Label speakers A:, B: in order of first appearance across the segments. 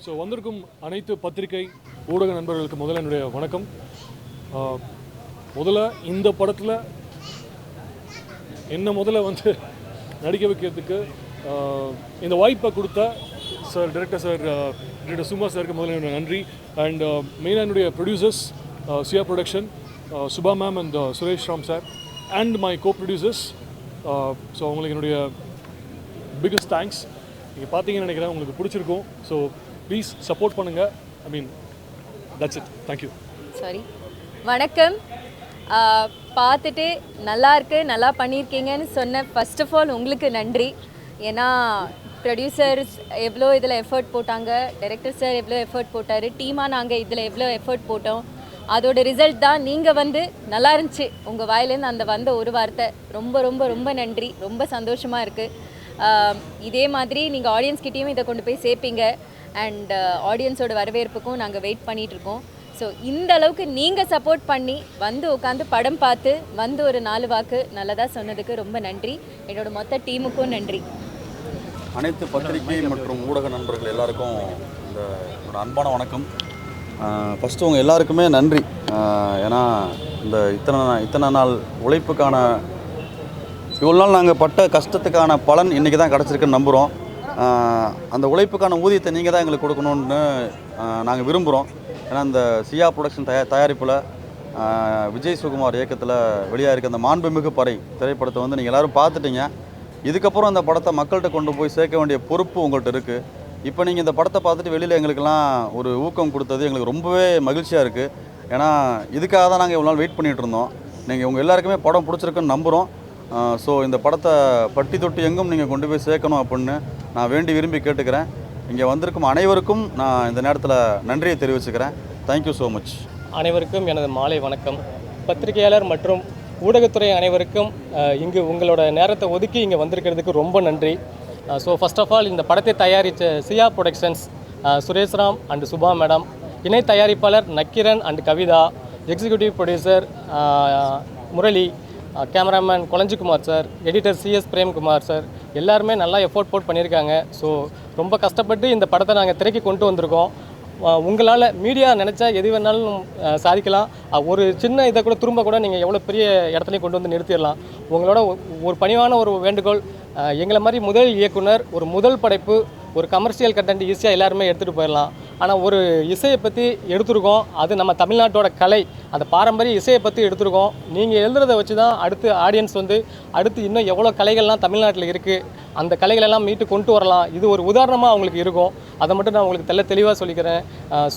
A: So வந்திருக்கும் அனைத்து பத்திரிகை ஊடக நண்பர்களுக்கு முதல்ல என்னுடைய வணக்கம். முதல்ல இந்த படத்தில் என்ன வந்து நடிக்க வைக்கிறதுக்கு இந்த வாய்ப்பை கொடுத்த சார் டைரக்டர் சுமா சாருக்கு முதல்ல என்னுடைய நன்றி. அண்ட் மெயினாக என்னுடைய producers Siya production, Subha ma'am and Suresh Ram sir and my co producers. So அவங்களுக்கு என்னுடைய பிக்கஸ்ட் தேங்க்ஸ். நீங்கள் பார்த்தீங்கன்னு நினைக்கிறேன், உங்களுக்கு பிடிச்சிருக்கும். ஸோ ப்ளீஸ் சப்போர்ட் பண்ணுங்கள். I mean that's it. Thank you.
B: Sorry, வணக்கம். பார்த்துட்டு நல்லா இருக்கு, நல்லா பண்ணியிருக்கீங்கன்னு சொன்ன ஃபர்ஸ்ட் ஆஃப் ஆல் உங்களுக்கு நன்றி. ஏன்னா ப்ரொடியூசர்ஸ் எவ்வளோ இதில் எஃபர்ட் போட்டாங்க, டைரக்டர் சார் எவ்வளோ எஃபர்ட் போட்டார், டீமாக நாங்கள் இதில் எவ்வளோ எஃபர்ட் போட்டோம். அதோட ரிசல்ட் தான் நீங்கள் நல்லா இருந்துச்சு உங்கள் வாயிலேருந்து அந்த வந்த ஒரு வார்த்தை. ரொம்ப ரொம்ப ரொம்ப நன்றி. ரொம்ப சந்தோஷமாக இருக்குது. இதே மாதிரி நீங்கள் ஆடியன்ஸ்கிட்டையும் இதை கொண்டு போய் சேர்ப்பீங்க. அண்ட் ஆடியன்ஸோட வரவேற்புக்கும் நாங்கள் வெயிட் பண்ணிகிட்ருக்கோம். ஸோ இந்த அளவுக்கு நீங்கள் சப்போர்ட் பண்ணி உட்காந்து படம் பார்த்து ஒரு 4 வாக்கு நல்லதாக சொன்னதுக்கு ரொம்ப நன்றி. என்னோடய மொத்த டீமுக்கும் நன்றி.
C: அனைத்து பத்திரிகை மற்றும் ஊடக நண்பர்கள் எல்லாருக்கும் என்னோட அன்பான வணக்கம். ஃபஸ்ட்டு உங்கள் எல்லாருக்குமே நன்றி. ஏன்னா இந்த இத்தனை நாள் உழைப்புக்கான இவ்வளோ நாள் நாங்கள் பட்ட கஷ்டத்துக்கான பலன் இன்றைக்கி தான் கிடச்சிருக்குன்னு நம்புகிறோம். அந்த உழைப்புக்கான ஊதியத்தை நீங்கள் தான் எங்களுக்கு கொடுக்கணுன்னு நாங்கள் விரும்புகிறோம். ஏன்னா இந்த சியா ப்ரொடக்ஷன் தயாரிப்பில் விஜய் சுகுமார் இயக்கத்தில் வெளியாக இருக்க அந்த மாண்புமிகு பறை திரைப்படத்தை நீங்கள் எல்லோரும் பார்த்துட்டீங்க. இதுக்கப்புறம் அந்த படத்தை மக்கள்கிட்ட கொண்டு போய் சேர்க்க வேண்டிய பொறுப்பு உங்கள்கிட்ட இருக்குது. இப்போ நீங்கள் இந்த படத்தை பார்த்துட்டு வெளியில் எங்களுக்கெல்லாம் ஒரு ஊக்கம் கொடுத்தது எங்களுக்கு ரொம்பவே மகிழ்ச்சியாக இருக்குது. ஏன்னா இதுக்காக தான் நாங்கள் இவ்வளோ நாள் வெயிட் பண்ணிகிட்டு இருந்தோம். நீங்கள் உங்கள் எல்லாருக்குமே படம் பிடிச்சிருக்குன்னு நம்புகிறோம். ஸோ இந்த படத்தை பட்டி தொட்டி எங்கும் நீங்கள் கொண்டு போய் சேர்க்கணும் அப்படின்னு நான் வேண்டி விரும்பி கேட்டுக்கிறேன். இங்கே வந்திருக்கும் அனைவருக்கும் நான் இந்த நேரத்தில் நன்றியை தெரிவிச்சுக்கிறேன். Thank you so much.
D: அனைவருக்கும் எனது மாலை வணக்கம். பத்திரிகையாளர் மற்றும் ஊடகத்துறை அனைவருக்கும் இங்கு உங்களோட நேரத்தை ஒதுக்கி இங்கே வந்திருக்கிறதுக்கு ரொம்ப நன்றி. ஸோ ஃபர்ஸ்ட் ஆஃப் ஆல் இந்த படத்தை தயாரித்த Siya productions Suresh Ram and Subha madam, இணை தயாரிப்பாளர் Nakkeeran and Kavitha, executive producer Murali, cameraman Kolanchikumar sir, editor CS Premkumar sir, எல்லாருமே நல்லா எஃபோர்ட் பண்ணியிருக்காங்க. ஸோ ரொம்ப கஷ்டப்பட்டு இந்த படத்தை நாங்கள் திரைக்கு கொண்டு வந்திருக்கோம். உங்களால் மீடியா நினச்சா எது வேணாலும் சாதிக்கலாம். ஒரு சின்ன இதை கூட திரும்ப கூட நீங்கள் எவ்வளோ பெரிய இடத்துலையும் கொண்டு வந்து நிறுத்திடலாம். உங்களோட ஒரு பணிவான ஒரு வேண்டுகோள், எங்களை மாதிரி முதல் இயக்குனர், ஒரு முதல் படைப்பு, ஒரு கமர்ஷியல் கண்டென்ட் ஈஸியாக எல்லாருமே எடுத்துகிட்டு போயிடலாம். ஆனால் ஒரு இசையை பற்றி எடுத்துருக்கோம். அது நம்ம தமிழ்நாட்டோட கலை, அந்த பாரம்பரிய இசையை பற்றி எடுத்துருக்கோம். நீங்கள் எழுதுறதை வச்சு தான் அடுத்து ஆடியன்ஸ் அடுத்து இன்னும் எவ்வளோ கலைகள்லாம் தமிழ்நாட்டில் இருக்குது, அந்த கலைகளெல்லாம் மீட்டு கொண்டு வரலாம். இது ஒரு உதாரணமாக அவங்களுக்கு இருக்கும். அதை மட்டும் நான் உங்களுக்கு தெளிவாக சொல்லிக்கிறேன்.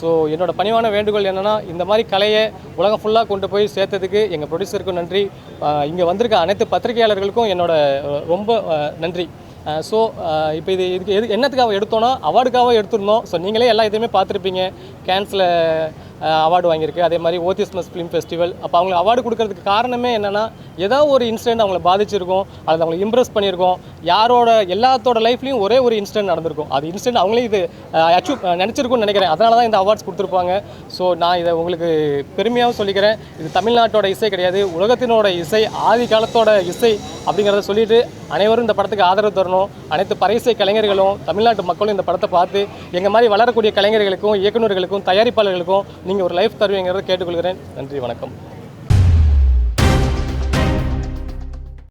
D: ஸோ என்னோடய பணிவான வேண்டுகோள் என்னென்னா, இந்த மாதிரி கலையை உலகம் ஃபுல்லாக கொண்டு போய் சேர்த்ததுக்கு எங்கள் ப்ரொடியூசருக்கும் நன்றி. இங்கே வந்திருக்க அனைத்து பத்திரிகையாளர்களுக்கும் என்னோட ரொம்ப நன்றி. ஸோ இப்போ இதுக்கு என்னத்துக்காக எடுத்தோன்னா, அவார்டுக்காக எடுத்துருந்தோம். ஸோ நீங்களே எல்லா இதையுமே பார்த்துருப்பீங்க. கேன்ஸில் அவார்டு வாங்கியிருக்கு, அதே மாதிரி ஓத்தியஸ்மஸ் ஃபிலிம் ஃபெஸ்டிவல். அப்போ அவங்களுக்கு அவார்டு கொடுக்கறதுக்கு காரணமே என்னென்னா, ஏதாவது ஒரு இன்சிடென்ட் அவங்கள பாதிச்சிருக்கும், அது அவங்களை இம்ப்ரெஸ் பண்ணியிருக்கோம். எல்லாத்தோட லைஃப்லையும் ஒரே ஒரு இன்சிடென்ட் நடந்திருக்கும். அது இன்சிடென்ட் அவங்களே இது அச்சீவ் நினச்சிருக்கும்னு நினைக்கிறேன். அதனால தான் இந்த அவார்ட்ஸ் கொடுத்துருப்பாங்க. ஸோ நான் இதை உங்களுக்கு பெருமையாகவும் சொல்லிக்கிறேன். இது தமிழ்நாட்டோட இசை கிடையாது, உலகத்தினோட இசை, ஆதி காலத்தோட இசை அப்படிங்கிறத சொல்லிட்டு அனைவரும் இந்த படத்துக்கு ஆதரவு தரணும். அனைத்து பறையிசை கலைஞர்களும் தமிழ்நாட்டு மக்களும் இந்த படத்தை பார்த்து எங்கள் மாதிரி வளரக்கூடிய கலைஞர்களுக்கும், இயக்குநர்களுக்கும், தயாரிப்பாளர்களுக்கும் நீங்கள் ஒரு லைஃப் தருவீங்கிறத கேட்டுக்கொள்கிறேன். நன்றி, வணக்கம்.